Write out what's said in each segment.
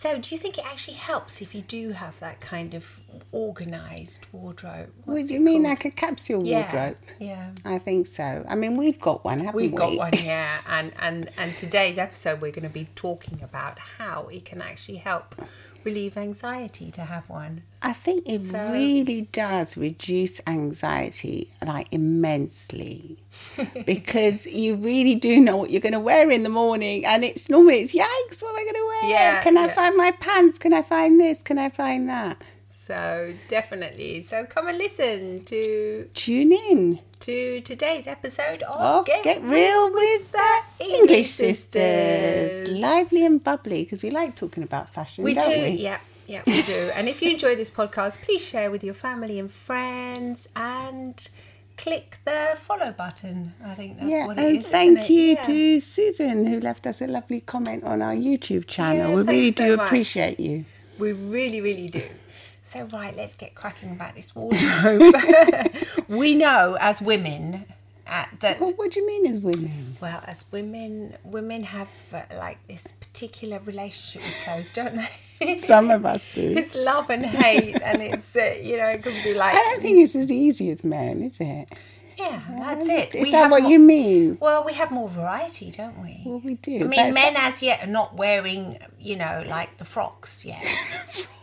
So do you think it actually helps if you do have that kind of organised wardrobe? What do you mean, like a capsule wardrobe? Yeah. I think so. I mean, we've got one, haven't we? We've got one, yeah. And today's episode, we're going to be talking about how it can actually help relieve anxiety to have one. I think it really does reduce anxiety, like, immensely. Because you really do know what you're going to wear in the morning. And it's normally, yikes, what am I going to wear? Yeah, Can I find my pants? Can I find this? Can I find that? So definitely. So come and listen to... Tune in to today's episode of Get Real with the English Sisters. Lively and bubbly, because we like talking about fashion, don't we? Yeah, we do. And if you enjoy this podcast, please share with your family and friends and click the follow button. I think that's what it is. Thank you to Susan, who left us a lovely comment on our YouTube channel. We really do appreciate you. We really, really do. So, right, let's get cracking about this wardrobe. We know as women that... Well, what do you mean as women? Well, as women have like this particular relationship with clothes, don't they? Some of us do. It's love and hate, and it's, it could be like... I don't think it's as easy as men, is it? Yeah, that's it. Is that what you mean? Well, we have more variety, don't we? Well, we do. I mean, men as yet are not wearing, like the frocks yet.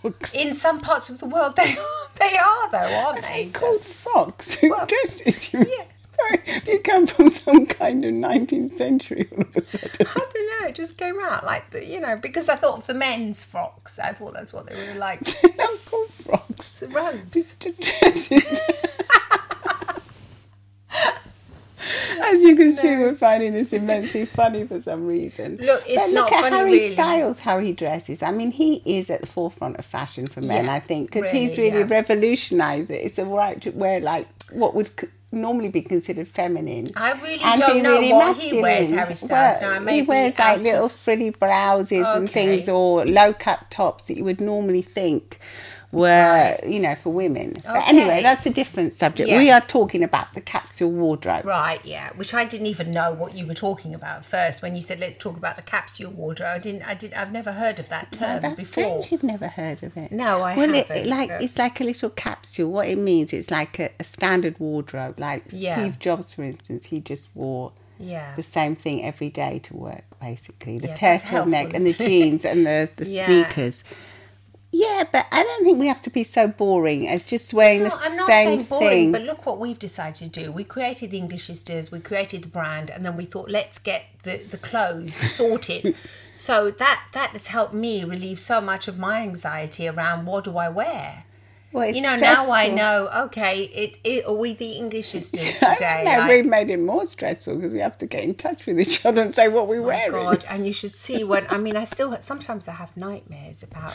Frocks. In some parts of the world, they are though, aren't they? They're called frocks. Dresses. You come from some kind of 19th century all of a sudden. I don't know. It just came out like because I thought of the men's frocks. I thought that's what they were like. They're not called frocks. The robes. Dresses. As you can see, we're finding this immensely funny for some reason. Look, it's not funny, Harry really. Styles, how he dresses. I mean, he is at the forefront of fashion for men, I think, because he's really revolutionised it. It's all right to wear, like, what would normally be considered feminine. I really don't know really what masculine. he wears, Harry Styles. Now, he wears, like, little frilly blouses and things, or low-cut tops that you would normally think were, for women. Okay. But anyway, that's a different subject. We are talking about the capsule wardrobe. Right, yeah, which I didn't even know what you were talking about first when you said let's talk about the capsule wardrobe. I've never heard of that term that's before. Strange, you've never heard of it. No, I haven't. It's like a little capsule. What it means, it's like a standard wardrobe. Like Steve Jobs, for instance, he just wore the same thing every day to work, basically. The turtleneck and the jeans and the sneakers. Yeah, but I don't think we have to be so boring as just wearing the same thing. I'm not saying boring, but look what we've decided to do. We created the English Sisters, we created the brand, and then we thought, let's get the clothes sorted. So that has helped me relieve so much of my anxiety around what do I wear. Well, it's now I know, okay, are we the English Sisters today? No, we've made it more stressful because we have to get in touch with each other and say what we're wearing. Oh, God, and you should see sometimes I have nightmares about...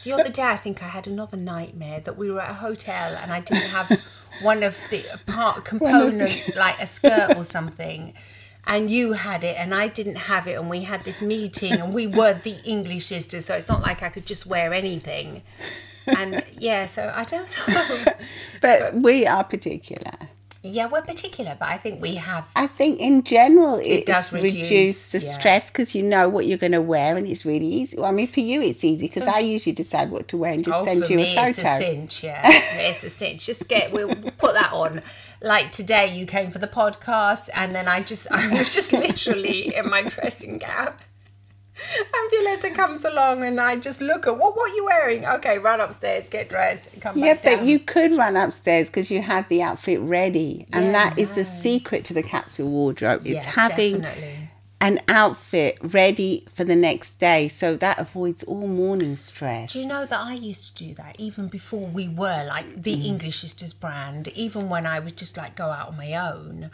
The other day, I think I had another nightmare that we were at a hotel and I didn't have one of the component, like a skirt or something. And you had it and I didn't have it, and we had this meeting and we were the English Sisters, so it's not like I could just wear anything. And so I don't know. But we are particular. Yeah, we're particular, but I think we have... I think in general it does reduce the stress stress because you know what you're going to wear and it's really easy. Well, I mean, for you it's easy because I usually decide what to wear and just send you a photo. It's a cinch, it's a cinch. We'll put that on. Like today you came for the podcast and then I was just literally in my dressing gown. And Violetta comes along and I just look at, what are you wearing? Okay, run upstairs, get dressed, come back down. Yeah, but you could run upstairs because you had the outfit ready. And that is the secret to the capsule wardrobe. It's having an outfit ready for the next day. So that avoids all morning stress. Do you know that I used to do that even before we were like the English Sisters brand, even when I would just like go out on my own.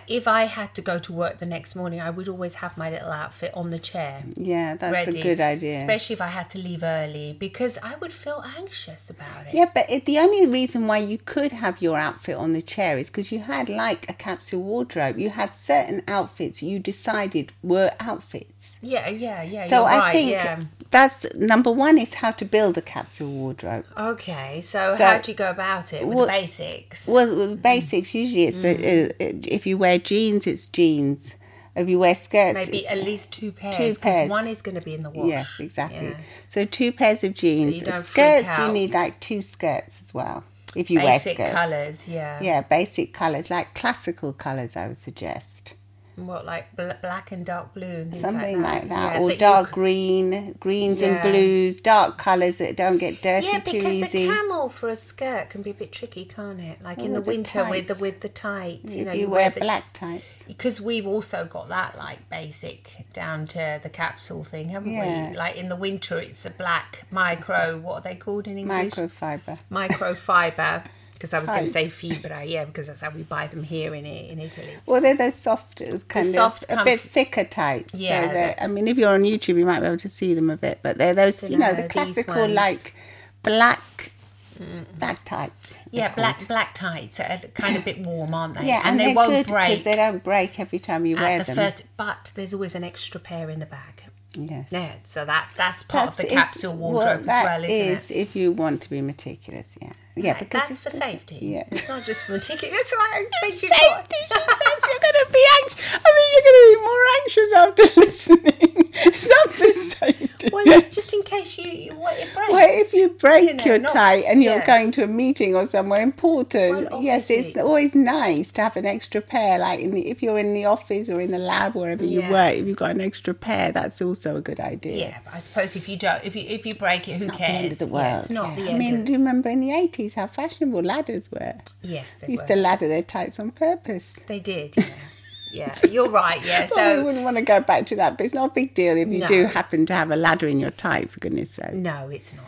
If I had to go to work the next morning, I would always have my little outfit on the chair. Yeah, that's ready, a good idea. Especially if I had to leave early, because I would feel anxious about it. Yeah, but the only reason why you could have your outfit on the chair is because you had like a capsule wardrobe. You had certain outfits you decided were outfits. Yeah. So I think that's number one is how to build a capsule wardrobe. Okay, so how do you go about it with the basics? Well, the basics usually it's if you wear jeans, it's jeans. If you wear skirts, maybe at least 2 pairs, because one is going to be in the wash. Yes, exactly. Yeah. So 2 pairs of jeans. So skirts, you need like 2 skirts as well. If you wear skirts. Basic colours, yeah. Yeah, basic colours, like classical colours, I would suggest. What, like black and dark blue and things something like that, yeah, or dark greens and blues, dark colours that don't get dirty too easy. Yeah, because a camel for a skirt can be a bit tricky, can't it? Like in the winter with the tights. If you wear black tights. Because we've also got that like basic down to the capsule thing, haven't we? Like in the winter, it's a black micro. What are they called in English? Microfiber. Because I was going to say fibra, because that's how we buy them here in Italy. Well, they're those soft, a bit thicker tights. Yeah. So I mean, if you're on YouTube, you might be able to see them a bit. But they're those, the classical, like, black tights. Yeah, black tights. Are kind of a bit warm, aren't they? Yeah, and they won't break. Because they don't break every time you wear them. But there's always an extra pair in the bag. Yes. Yeah, so that's part of the capsule wardrobe as well, isn't it? If you want to be meticulous, yeah, because that's for safety. Yeah, it's not just for meticulous. It's like safety. She says you're going to be anxious. I mean, you're going to be more anxious after listening. It's not for safety. Well, it's just in case it breaks. Well, if you break your tie and you're going to a meeting or somewhere important, yes, it's always nice to have an extra pair. Like if you're in the office or in the lab, wherever you work, if you've got an extra pair, that's also a good idea. Yeah, but I suppose if you don't, if you break it, who cares? Not the end of the world. It's not the end. I mean, do you remember in the 80s how fashionable ladders were? Yes, they used to ladder their tights on purpose. They did. Yeah, you're right. Yeah, so I wouldn't want to go back to that, but it's not a big deal if you do happen to have a ladder in your tie, for goodness sake. No, it's not.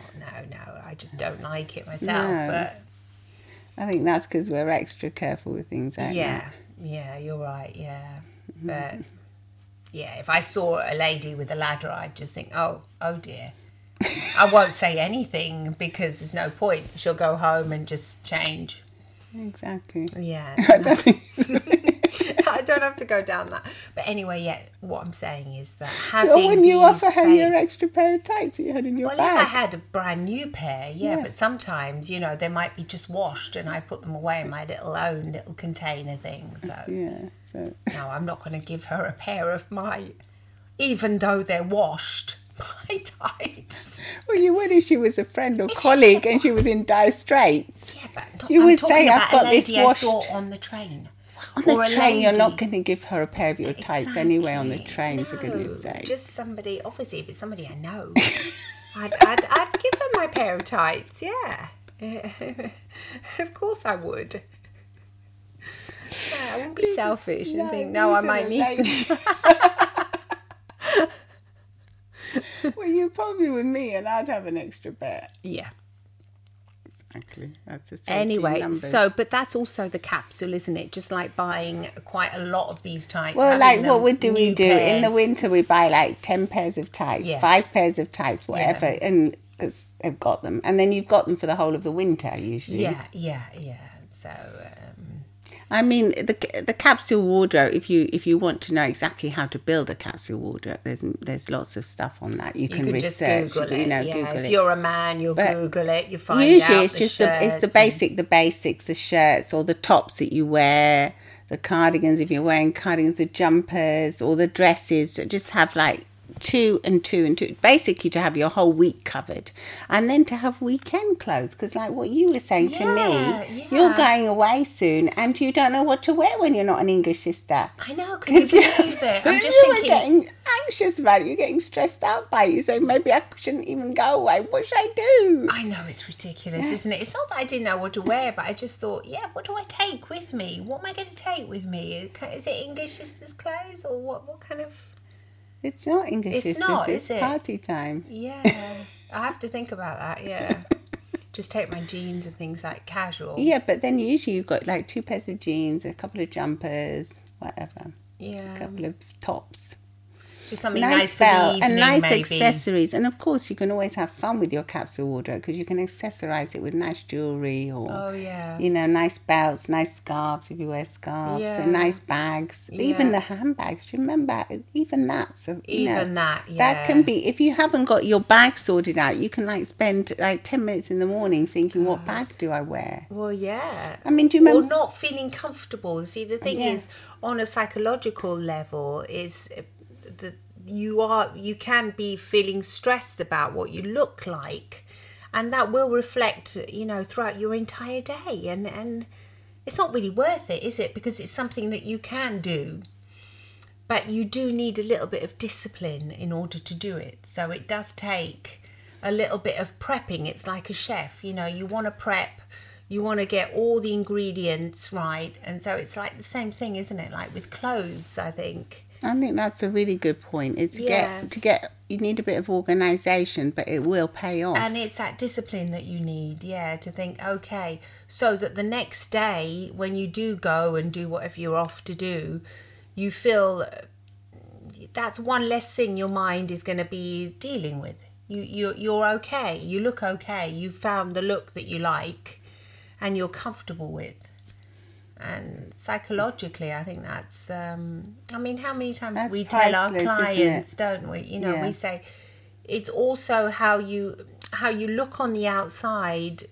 No, I just don't like it myself. No. But I think that's because we're extra careful with things, aren't we? Yeah, you're right. Yeah, but if I saw a lady with a ladder, I'd just think, oh dear. I won't say anything because there's no point. She'll go home and just change. Exactly. Yeah. I don't have to go down that. But anyway, what I'm saying is that having when you offer her your extra pair of tights that you had in your bag. Well, if I had a brand new pair, but sometimes, they might be just washed and I put them away in my own little container thing. So, no, I'm not going to give her a pair of even though they're washed, my tights. Well, you would if she was a friend or colleague and she was in dire straits. Yeah, but you would say, I've got this washed. I saw on the train. On the train, you're not going to give her a pair of your tights anyway on the train, for goodness sake. Just somebody, obviously, if it's somebody I know, I'd give them my pair of tights, yeah. Of course I would. Yeah, I wouldn't be selfish and think, I might need them. Well, you probably with me and I'd have an extra pair. Yeah. Exactly. That's a anyway, numbers. But that's also the capsule, isn't it? Just like buying quite a lot of these tights. Well, like what we do in the winter, we buy like 10 pairs of tights, 5 pairs of tights, whatever, and because they've got them, and then you've got them for the whole of the winter usually. Yeah. So. I mean, the capsule wardrobe. If you want to know exactly how to build a capsule wardrobe, there's lots of stuff on that you can research. Just Google it. Google if you're a man, you'll Google it. You find usually out it's just the basics, the shirts or the tops that you wear, the cardigans if you're wearing cardigans, the jumpers or the dresses. So just have like 2 and 2 and 2, basically to have your whole week covered, and then to have weekend clothes, because like what you were saying to me, you're going away soon and you don't know what to wear when you're not an English sister. I know, can you believe it? I'm just thinking, getting anxious about it, you're getting stressed out by it, you say maybe I shouldn't even go away, what should I do? I know, it's ridiculous, isn't it? It's not that I didn't know what to wear, but I just thought, what do I take with me? What am I going to take with me? Is it English sisters clothes or what kind of... It's not English sisters, is it? Party time. Yeah, I have to think about that, yeah. Just take my jeans and things like casual. Yeah, but then usually you've got like 2 pairs of jeans, a couple of jumpers, whatever. Yeah. A couple of tops. Just something nice for the evening, and nice maybe. accessories. And of course, you can always have fun with your capsule wardrobe because you can accessorize it with nice jewelry or, nice belts, nice scarves if you wear scarves, and nice bags. Yeah. Even the handbags. Do you remember? Even that. So, that can be, if you haven't got your bag sorted out, you can spend 10 minutes in the morning thinking, what bag do I wear? Well, yeah. I mean, do you remember? Or not feeling comfortable. See, the thing is, on a psychological level, is that you can be feeling stressed about what you look like, and that will reflect throughout your entire day, and it's not really worth it, is it? Because it's something that you can do, but you do need a little bit of discipline in order to do it. So it does take a little bit of prepping. It's like a chef, you want to prep, you want to get all the ingredients right, and so it's like the same thing, isn't it? Like with clothes, I think that's a really good point. It's to get you need a bit of organisation, but it will pay off. And it's that discipline that you need, to think, okay, so that the next day when you do go and do whatever you're off to do, you feel that's one less thing your mind is going to be dealing with. You're okay, you look okay, you found the look that you like and you're comfortable with. And psychologically, I think that's, how many times we tell our clients, don't we? We say it's also how you look on the outside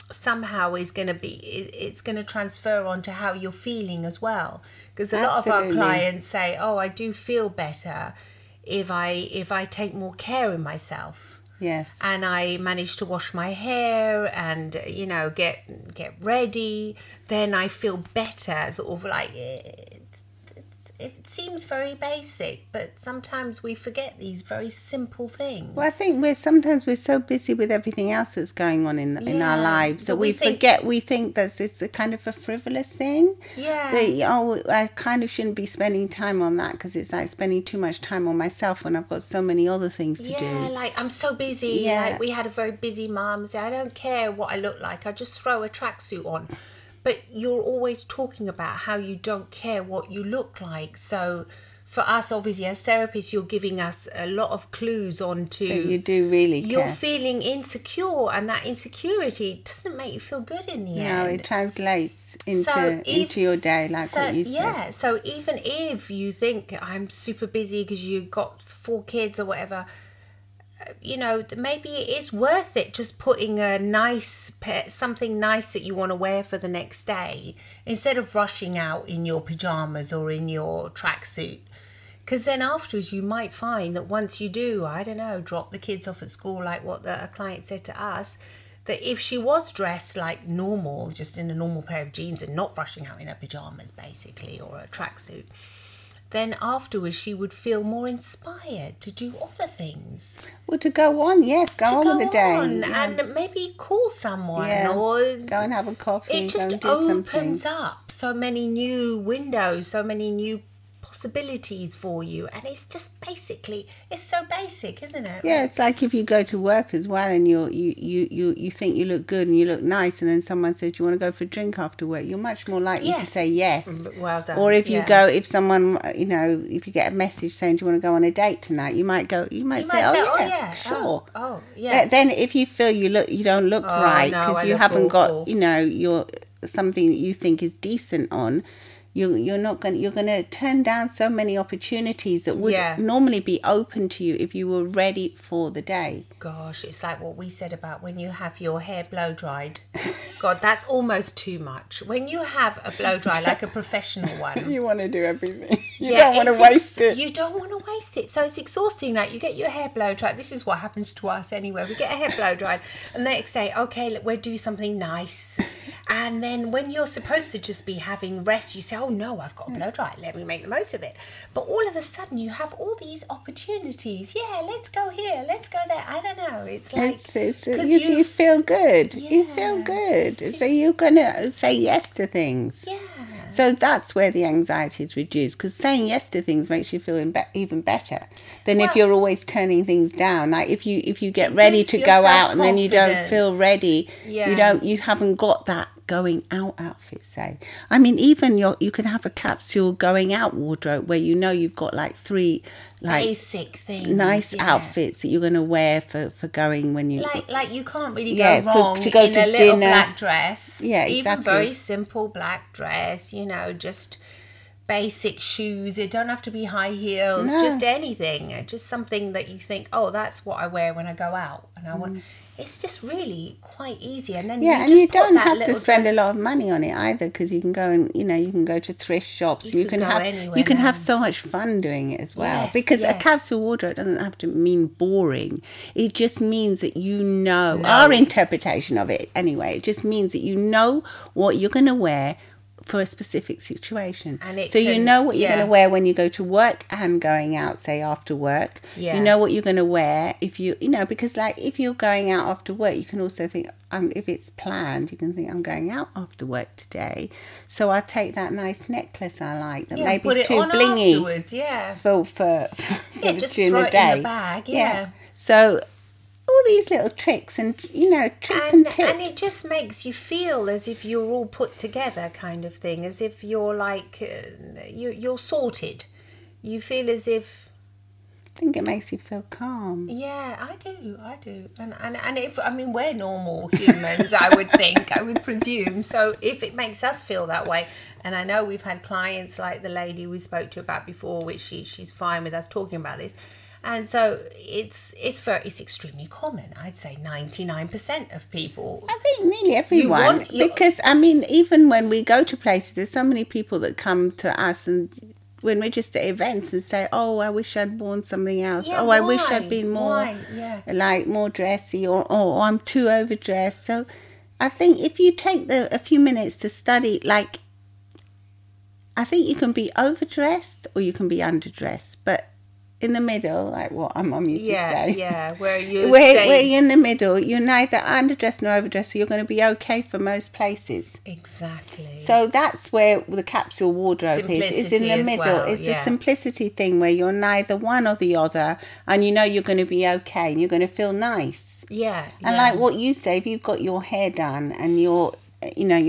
somehow is going to be, it's going to transfer onto how you're feeling as well. Because a lot of our clients say, oh, I do feel better if I take more care of myself. Yes. And I manage to wash my hair and, get ready, then I feel better. Sort of like, it seems very basic, but sometimes we forget these very simple things. Well, I think sometimes we're so busy with everything else that's going on in our lives that we forget. We think that it's a kind of a frivolous thing. Yeah. That, I kind of shouldn't be spending time on that because it's like spending too much time on myself when I've got so many other things to do. Yeah, like I'm so busy. Yeah. Like we had a very busy mum say, I don't care what I look like. I just throw a tracksuit on. But you're always talking about how you don't care what you look like. So for us, obviously, as therapists, you're giving us a lot of clues onto... So you do really care. You're feeling insecure, and that insecurity doesn't make you feel good in the end. No, it translates into your day, what you said. Yeah, so even if you think, I'm super busy because you've got 4 kids or whatever... maybe it is worth it just putting something nice that you want to wear for the next day instead of rushing out in your pajamas or in your tracksuit. Because then afterwards you might find that once you do, I don't know, drop the kids off at school like what a client said to us, that if she was dressed like normal, just in a normal pair of jeans and not rushing out in her pajamas basically or a tracksuit, then afterwards she would feel more inspired to do other things. Well, to go on, yes, go on with the day. And maybe call someone or... go and have a coffee, it just opens up so many new windows, so many new possibilities for you, and it's just basically, it's so basic, isn't it? Yeah, it's like if you go to work as well and you think you look good and you look nice, and then someone says, you want to go for a drink after work, you're much more likely to say yes. Well done. Or if you go, if someone, if you get a message saying, do you want to go on a date tonight, you might say, oh yeah, sure. Oh yeah. But then if you feel you don't look right because you haven't got your something that you think is decent on, you're going to turn down so many opportunities that would normally be open to you if you were ready for the day. Gosh, it's like what we said about when you have your hair blow dried. God, that's almost too much. When you have a blow dry, like a professional one, you want to do everything. You don't want to waste it. You don't want to waste it. So it's exhausting. Like you get your hair blow dried. This is what happens to us anyway. We get a hair blow dried, and they say, okay, we'll do something nice. And then when you're supposed to just be having rest, you say, oh no, I've got a blow dry, let me make the most of it. But all of a sudden you have all these opportunities. Yeah, let's go here, let's go there. I don't know. It's like... you feel good. Yeah. You feel good. So you're going to say yes to things. Yeah. So that's where the anxiety is reduced, because saying yes to things makes you feel even better than if you're always turning things down. Like if you get ready to go out and then you don't feel ready, you haven't got that going out outfit, say. I mean, even you can have a capsule going out wardrobe where you know you've got like 3 like basic things, nice outfits that you're going to wear for going when you like you can't really go wrong to go in to a little dinner. black dress. Yeah, exactly. Even very simple black dress, you know, just basic shoes. It don't have to be high heels, just anything, just something that you think, oh, that's what I wear when I go out, and I want. It's just really quite easy, and then you don't have to spend a lot of money on it either, because you can go and you can go to thrift shops. You can have so much fun doing it as well. Because a capsule wardrobe doesn't have to mean boring. It just means that our interpretation of it anyway. It just means that you know what you're going to wear for a specific situation. So you know what you're going to wear when you go to work and going out, say after work. You know what you're going to wear if because like if you're going out after work, you can also think, if it's planned, you can think, I'm going out after work today, so I'll take that nice necklace I like that maybe it's too blingy for just during throw the it day. in the bag, So all these little tricks and tricks and tips, and it just makes you feel as if you're all put together, kind of thing, as if you're like you're sorted. You feel as if, I think it makes you feel calm. Yeah, I do, and if we're normal humans, I would presume. So if it makes us feel that way, and I know we've had clients like the lady we spoke to about before, which she's fine with us talking about this. And so it's extremely common. I'd say 99% of people. I think nearly everyone. Because even when we go to places, there's so many people that come to us, and when we're just at events and say, "Oh, I wish I'd worn something else. I wish I'd been more like more dressy," or "Oh, I'm too overdressed." So I think if you take a few minutes to study, like, I think you can be overdressed or you can be underdressed, but in the middle, like what our mum used to say. Where you're in the middle, you're neither underdressed nor overdressed, so you're going to be okay for most places. Exactly. So that's where the capsule wardrobe is in the middle. It's a simplicity thing where you're neither one or the other, and you're going to be okay and you're going to feel nice. And like what you say, if you've got your hair done and you're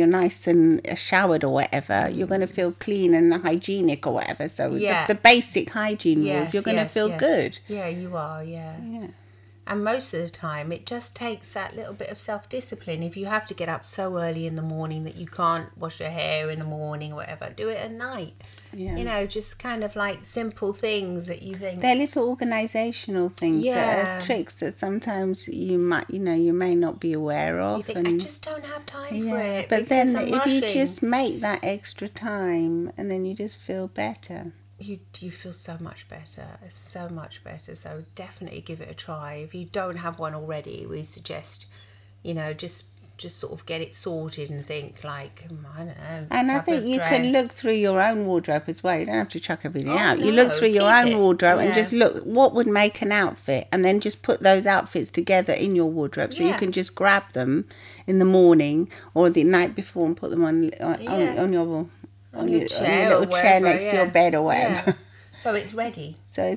nice and showered or whatever, you're going to feel clean and hygienic or whatever. So the basic hygiene rules, you're going to feel good. Yeah, you are, And most of the time, it just takes that little bit of self-discipline. If you have to get up so early in the morning that you can't wash your hair in the morning or whatever, do it at night. Just kind of like simple things that you think. They're little organisational things that are tricks that sometimes you may not be aware of. You think, I just don't have time for it. But then if you just make that extra time, and then you just feel better. You feel so much better. So definitely give it a try. If you don't have one already, we suggest, just sort of get it sorted and think like, I don't know. And I think you can look through your own wardrobe as well. You don't have to chuck everything out. You look through your own wardrobe and just look what would make an outfit, and then just put those outfits together in your wardrobe, so you can just grab them in the morning or the night before and put them on your little chair next to your bed or whatever. So it's ready. For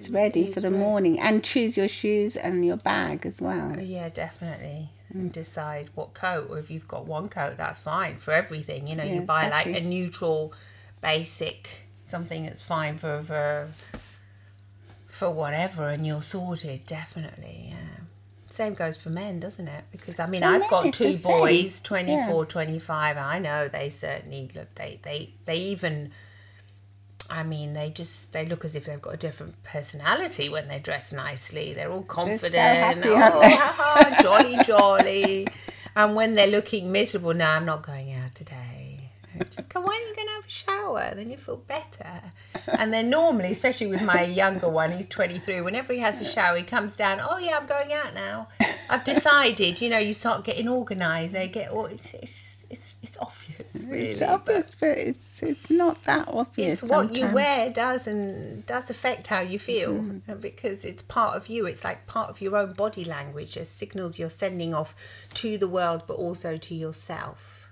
the morning. And choose your shoes and your bag as well. Yeah, definitely. And decide what coat, or if you've got one coat, that's fine for everything. You buy like a neutral, basic, something that's fine for whatever, and you're sorted, definitely, Same goes for men, doesn't it? Because I've got 2 boys, 24, 25. I know they certainly look. They even. They look as if they've got a different personality when they dress nicely. They're all confident. They're so happy, jolly. And when they're looking miserable, no, I'm not going out today. Just go, why are you going to have a shower? Then you feel better. And then normally, especially with my younger one, he's 23, whenever he has a shower, he comes down, oh yeah, I'm going out now. I've decided, you start getting organised. They get all, it's obvious, really. It's obvious, but it's not that obvious. It's what you wear does affect how you feel, because it's part of you. It's like part of your own body language, as signals you're sending off to the world, but also to yourself.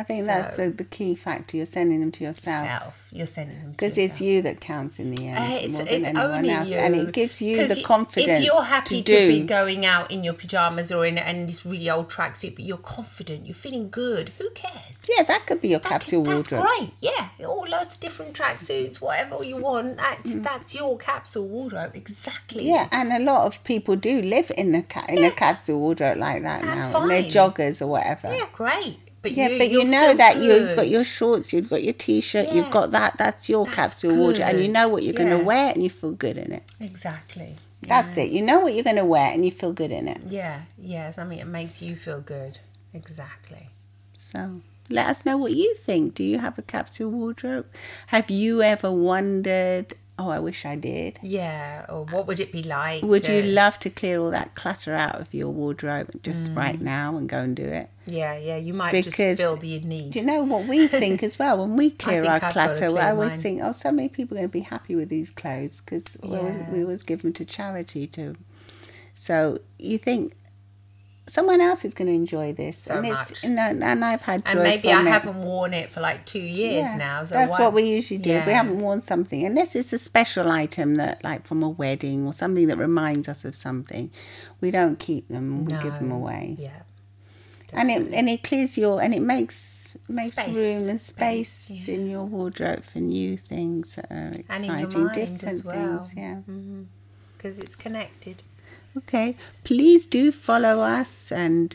I think that's the key factor. You're sending them to yourself. You're sending them to yourself. Because it's you that counts in the end. More than it's anyone only else. you. And it gives you the confidence. If you're happy to be going out in your pyjamas or in this really old tracksuit, but you're confident, you're feeling good, who cares? Yeah, that could be your capsule wardrobe. That's great. Yeah, all those different tracksuits, whatever you want. That's your capsule wardrobe. Exactly. Yeah, and a lot of people do live in a capsule wardrobe like that now. Fine. They're joggers or whatever. Yeah, great. But you know that you've got your shorts, you've got your t-shirt, you've got that's your capsule wardrobe, and you know what you're going to wear and you feel good in it. Exactly. That's it. You know what you're going to wear and you feel good in it. Yeah, something that makes you feel good. Exactly. So let us know what you think. Do you have a capsule wardrobe? Have you ever wondered, oh, I wish I did? Yeah, or what would it be like? Would you love to clear all that clutter out of your wardrobe just right now and go and do it? Yeah, you might just feel the need. Do you know what we think as well? When we clear our clutter, I always think, oh, so many people are going to be happy with these clothes because we always give them to charity too. So you think someone else is going to enjoy this. And I've had joy and maybe I haven't worn it for like 2 years now. So that's what we usually do. If we haven't worn something, unless it's a special item that, like from a wedding or something that reminds us of something, we don't keep them. We give them away. Yeah. Definitely. And it clears it makes room and space in your wardrobe for new things that are exciting, and in your mind different as well. things. Yeah. Because it's connected. Okay, please do follow us and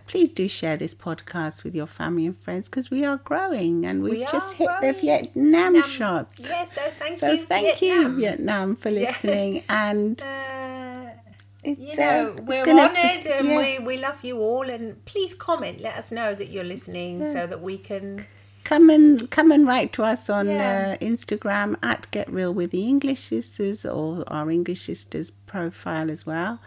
please do share this podcast with your family and friends because we are growing and we've just hit the Vietnam shots. Yeah, so thank you, Vietnam, for listening. And we're honoured and we love you all. And please comment, let us know that you're listening so that we can... Come and write to us on Instagram at Get Real with the English Sisters or our English Sisters profile as well.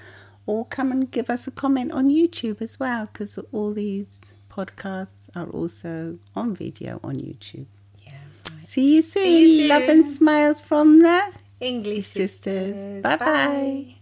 Or come and give us a comment on YouTube as well because all these podcasts are also on video on YouTube. Yeah. Right. See you soon. Love and smiles from the English Sisters. Bye-bye.